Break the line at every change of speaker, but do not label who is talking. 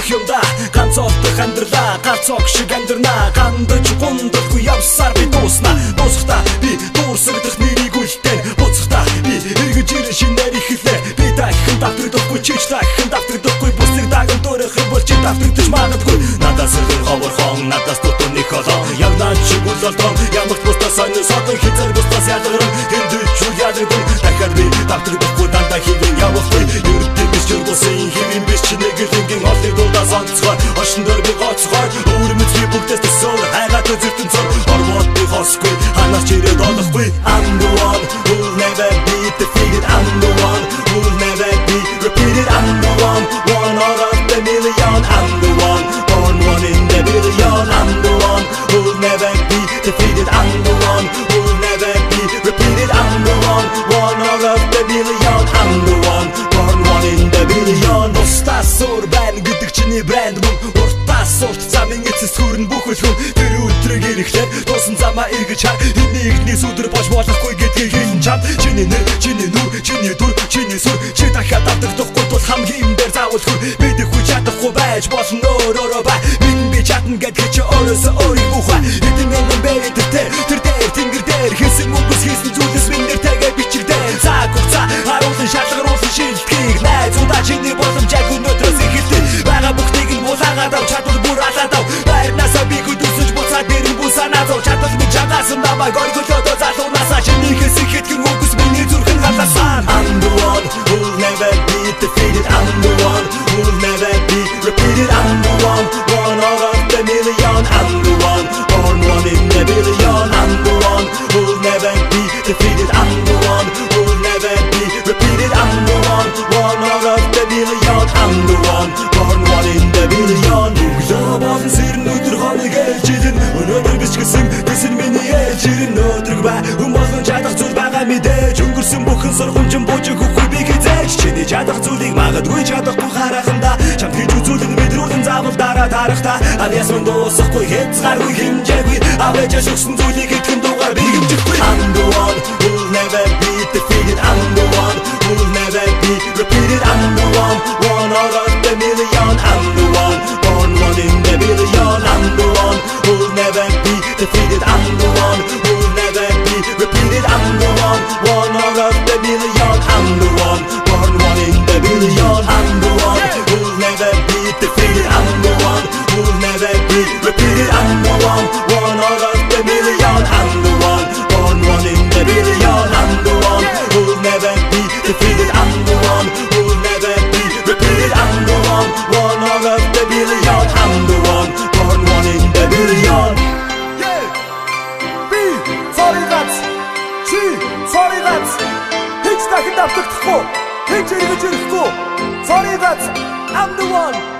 юмда ганц олдох амьдралаа ганцог шиг амьдрнаа гандаж гундалгүй явсаар би дуусна дуусахта би дуурсагдах нэрийг үлдээн буцахта би эргэж ирэн шинээр ихлээ би дахин давтагдахгүй чич дахин давтагдахгүй бүсэг даган дөрөх бол чи давтагдаж магадгүй надаас сэрхэн ховорхон надаас тутууны холон яг наад шиг үлэлтон ямарч бустаа сонир содон хизэр бустаас ялгаран хэндэж чул ялгадэн дахиад би давтагдахгүй дандаа хийгэн явахгүй ердөө биш чургусын хэвэн биш чи нэгэрлэнгийн олдыг дуудаас онцгой хошин дөр би гоцгой өөрмөц би бүгдээс төсөөр хайгаад үзэртэн цор орвот би хосгүй ханаас чирээд олохгүй I'm the one who'll never be defeated I'm the one who'll never be repeated I'm the one out of the million I'm the one born one in the billion I'm the one who'll never be defeated I'm the one who'll never be repeated I'm the one out of the million I'm the one born one in the billion Устаа сур байна гэдэг чиний брэнд мөн уртаа сурт замын эцэс хүрэн бүхэл хүн тэр өдрийг ирэхлээр туусан замаа эргэж хаа энийг нэг өдөр болж болохгүй гэдгийг хэлэн чам чиний нэр чиний нүр чиний дүр чиний сүр чи дахиад давтагдахгүй тул хамгийн юм дээр заавал хүр бид их чадахгүй байж болно өөрөө ба минь би чадна гэдгийг чи өөрөөсөө өөрийг ухаа эдэн мянган бэрэттэй тэр дээр тэнгэр дээр хийсэн үгс хийсэн зүйлс минь нэртэйгээ бичигдээ цаг хугацаа харуулсан шалгаруулсан шилдгийг найзуудаа чиний боломжийг өнөөдрөөс эхэлдэг байгаа бүгдийг нь булаагаад ав чадвал бүр алаад ав байрнасаа би хөдөлсөж буцаад дэрэн бусанаа зов чадвал би чадасан намайг оргилоод залуунасаа чиний хэсэг хэдхэн үгс миний зүрхэн галасан I'm the one who'll never be defeated I'm the one who'll never be repeated I'm the one out of the million I'm the one born one in the billion I'm the one who'll never be defeated I'm the one who'll never be repeated I'm the one out of the million I'm the one born one in the billion Global сэрн өдөр хоног ээлжилэн өнөөдөр биш гэсэн тэсэр миний ээлжирэн өдрөг ба хүн болгон чадах зүйл байгаа мэдээж өнгөрсөн бүхэн сургамжин буужиг үгүй би хизээж чиний чадах зүйлийг магадгүй чадахгүй хараханда чамд хийж үзүүлэн мэдрүүлэн заавал дараа тарахта авьяас мөн дуусахгүй хязгааргүй хэмжээгүй авэж өгсөн зүйлийг итгэн дугаар би хэмжихгүй I'm the one who'll never be defeated I'm the one who'll never be repeated I'm the one out of the million I'm the one born one in the billion I'm the one who'll never be defeated I'm the one who'll never be repeated I'm the one out of the million I'm the one born one in the billion I'm the one who'll never be defeated I'm the one who'll never be repeated I'm the one out of the million I'm the one born one in the billion I'm the one who'll never be defeated I'm the one who'll never be repeated I'm the one out of the billion I'm the one born one in the billion Yeah Би цориггац чи цориггац Heç дахин давтагдахгүй Heç эргэж ирэхгүй цориггац I'm the one